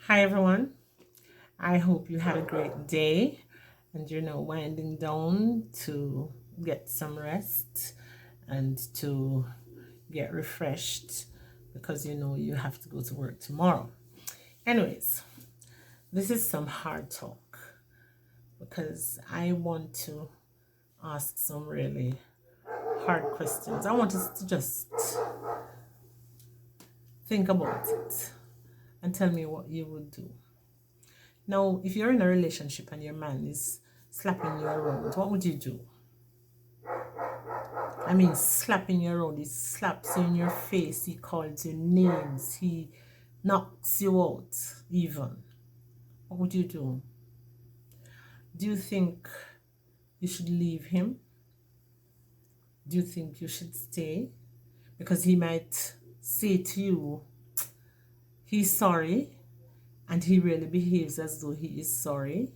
Hi everyone. I hope you had a great day and you're now winding down to get some rest and to get refreshed because you know you have to go to work tomorrow. Anyways, this is some hard talk because I want to ask some really hard questions. I want us to just think about it and tell me what you would do. Now, if you're in a relationship and your man is slapping you around, what would you do? I mean, slapping you around, he slaps you in your face, he calls you names, he knocks you out, even. What would you do? Do you think you should leave him? Do you think you should stay? Because he might say to you, he's sorry, and he really behaves as though he is sorry.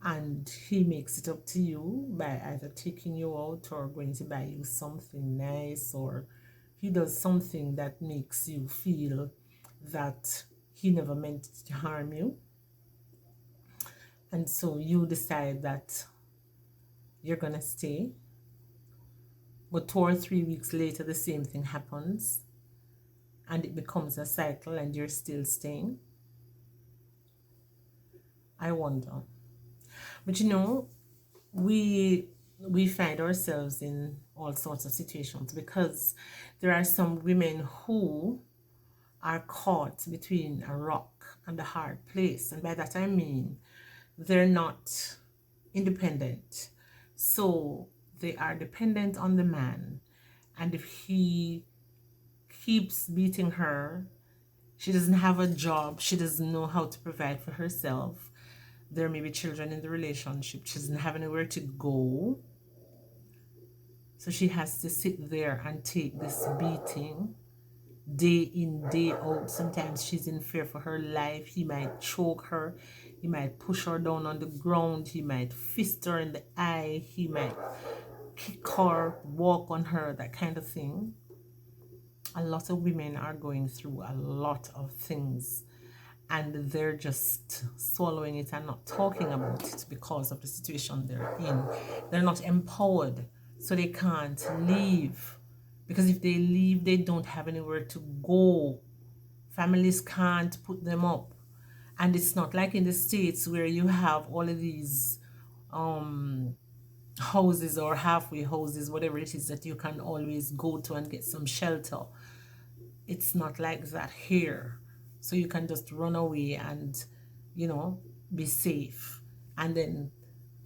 And he makes it up to you by either taking you out or going to buy you something nice, or he does something that makes you feel that he never meant to harm you. And so you decide that you're gonna stay, but 2 or 3 weeks later the same thing happens and it becomes a cycle and you're still staying. I wonder. But you know, we find ourselves in all sorts of situations because there are some women who are caught between a rock and a hard place, and by that I mean they're not independent, so they are dependent on the man, and if he keeps beating her, she doesn't have a job, she doesn't know how to provide for herself, there may be children in the relationship, she doesn't have anywhere to go. So she has to sit there and take this beating day in, day out. Sometimes she's in fear for her life. He might choke her. He might push her down on the ground. He might fist her in the eye. He might kick her, walk on her, that kind of thing. A lot of women are going through a lot of things and they're just swallowing it and not talking about it because of the situation they're in. They're not empowered, so they can't leave. Because if they leave, they don't have anywhere to go. Families can't put them up. And it's not like in the States where you have all of these houses or halfway houses, whatever it is that you can always go to and get some shelter. It's not like that here. So you can just run away and, be safe. And then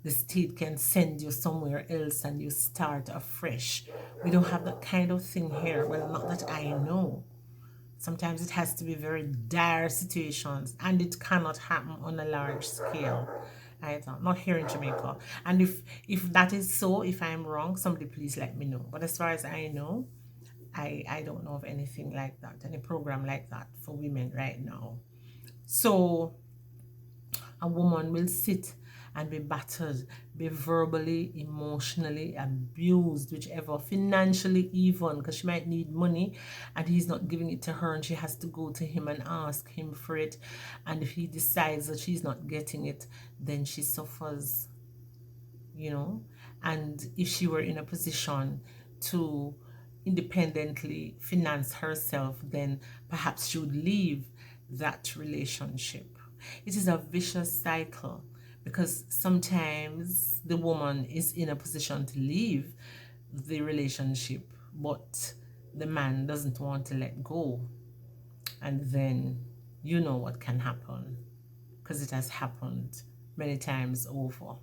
the state can send you somewhere else and you start afresh. We don't have that kind of thing here. Well, not that I know. Sometimes it has to be very dire situations and it cannot happen on a large scale either. Not here in Jamaica. And if that is so, if I'm wrong, somebody please let me know. But as far as I know, I don't know of anything like that, any program like that for women right now. So a woman will sit and be battered, be verbally, emotionally abused, whichever, financially even, because she might need money and he's not giving it to her and she has to go to him and ask him for it. And if he decides that she's not getting it, then she suffers, And if she were in a position to independently finance herself, then perhaps she would leave that relationship. It is a vicious cycle because sometimes the woman is in a position to leave the relationship, but the man doesn't want to let go. And then you know what can happen because it has happened many times over.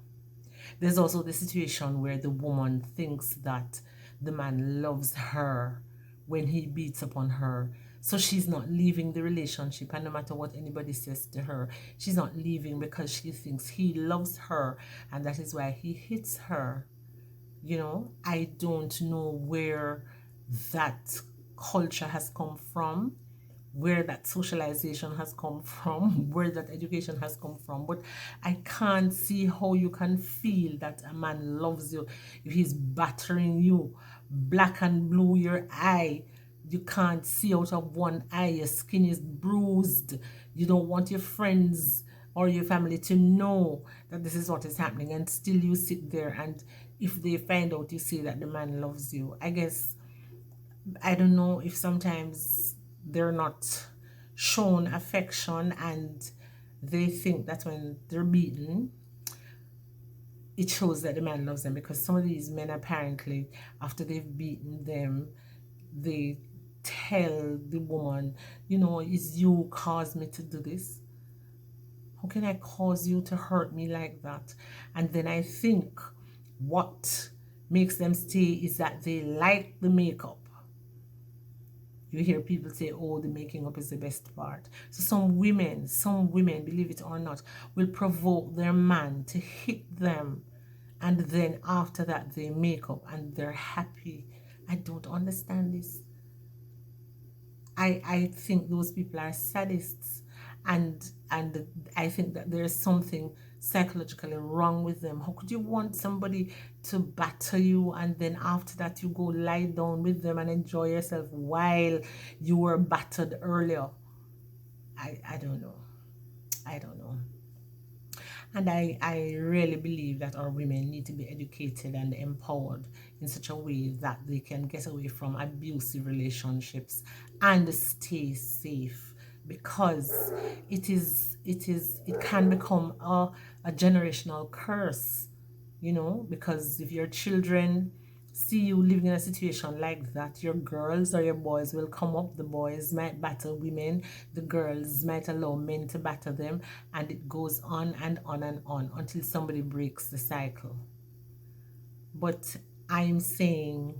There's also the situation where the woman thinks that the man loves her when he beats upon her. So she's not leaving the relationship, and no matter what anybody says to her, she's not leaving because she thinks he loves her, and that is why he hits her. I don't know where that culture has come from, where that socialization has come from, where that education has come from. But I can't see how you can feel that a man loves you if he's battering you, black and blue your eye, You can't see out of one eye, your skin is bruised, you don't want your friends or your family to know that this is what is happening, and still you sit there, and if they find out, you say that the man loves you. I guess, I don't know if sometimes they're not shown affection, and they think that when they're beaten, it shows that the man loves them, because some of these men apparently, after they've beaten them, they tell the woman, is you caused me to do this? How can I cause you to hurt me like that? And then I think what makes them stay is that they like the makeup. You hear people say, oh, the making up is the best part. So some women, believe it or not, will provoke their man to hit them. And then after that, they make up and they're happy. I don't understand this. I think those people are sadists, and I think that there's something psychologically wrong with them. How could you want somebody to batter you, and then after that you go lie down with them and enjoy yourself while you were battered earlier? I don't know. I don't know. And I really believe that our women need to be educated and empowered in such a way that they can get away from abusive relationships and stay safe, because it can become a generational curse, because if your children see you living in a situation like that, your girls or your boys will come up. The boys might batter women, the girls might allow men to batter them, and it goes on and on and on until somebody breaks the cycle. But I'm saying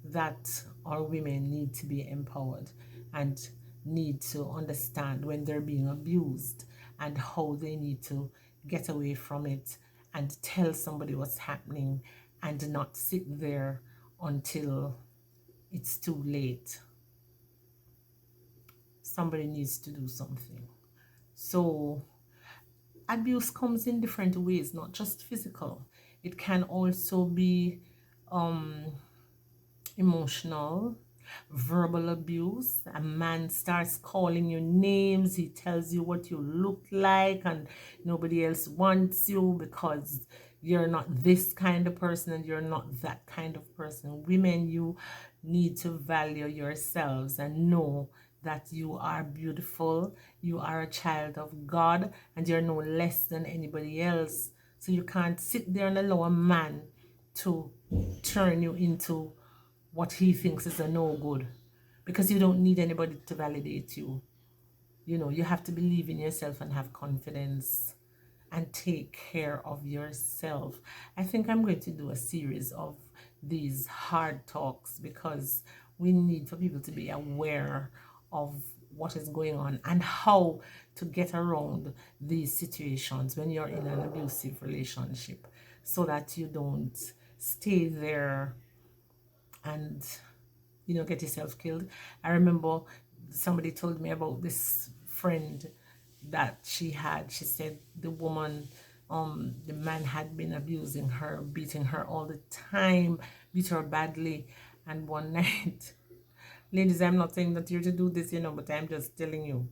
that our women need to be empowered and need to understand when they're being abused and how they need to get away from it and tell somebody what's happening, and not sit there until it's too late. Somebody needs to do something. So abuse comes in different ways, not just physical. It can also be emotional, verbal abuse. A man starts calling you names, he tells you what you look like, and nobody else wants you because you're not this kind of person and you're not that kind of person. Women, you need to value yourselves and know that you are beautiful, you are a child of God, and you're no less than anybody else. So you can't sit there and allow a man to turn you into what he thinks is a no good, because you don't need anybody to validate you. You have to believe in yourself and have confidence and take care of yourself. I think I'm going to do a series of these hard talks, because we need for people to be aware of what is going on and how to get around these situations when you're in an abusive relationship, so that you don't stay there and get yourself killed. I remember somebody told me about this friend that she had. She said the woman, the man had been abusing her, beating her all the time, beat her badly. And one night, ladies, I'm not saying that you're to do this, but I'm just telling you.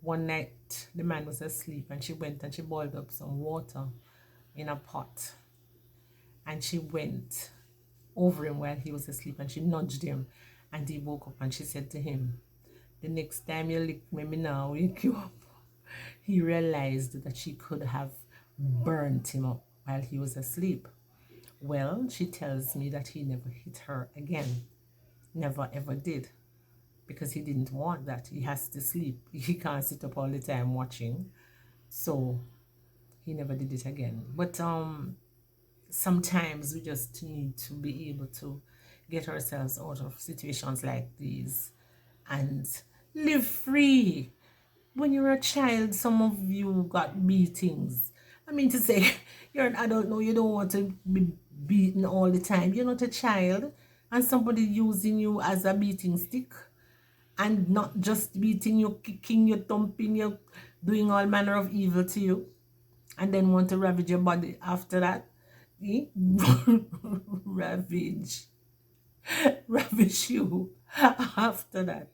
One night, the man was asleep, and she went and she boiled up some water in a pot, and she went over him while he was asleep, and she nudged him, and he woke up, and she said to him, the next time you lick me, me now wake you up. He realized that she could have burnt him up while he was asleep. Well, she tells me that he never hit her again. Never ever did. Because he didn't want that. He has to sleep. He can't sit up all the time watching. So he never did it again. But sometimes we just need to be able to get ourselves out of situations like these and live free. When you're a child, some of you got beatings. I mean to say, you're an adult now, you don't want to be beaten all the time. You're not a child, and somebody using you as a beating stick, and not just beating you, kicking you, thumping you, doing all manner of evil to you, and then want to ravage your body after that. Ravage. ravish you after that.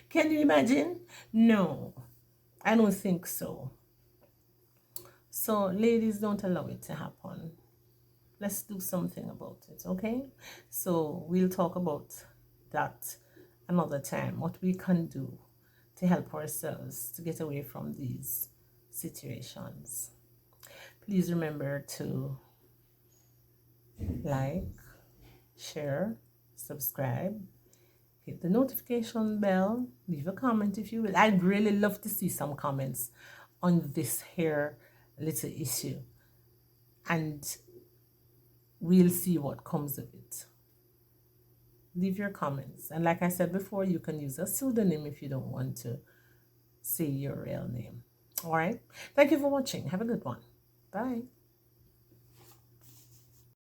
Can you imagine? No, I don't think so. So, ladies, don't allow it to happen. Let's do something about it, okay? So, we'll talk about that another time, what we can do to help ourselves to get away from these situations. Please remember to like, share, subscribe, hit the notification bell, leave a comment if you will. I'd really love to see some comments on this here little issue, and we'll see what comes of it. Leave your comments. And like I said before, you can use a pseudonym if you don't want to say your real name. All right. Thank you for watching. Have a good one. Bye.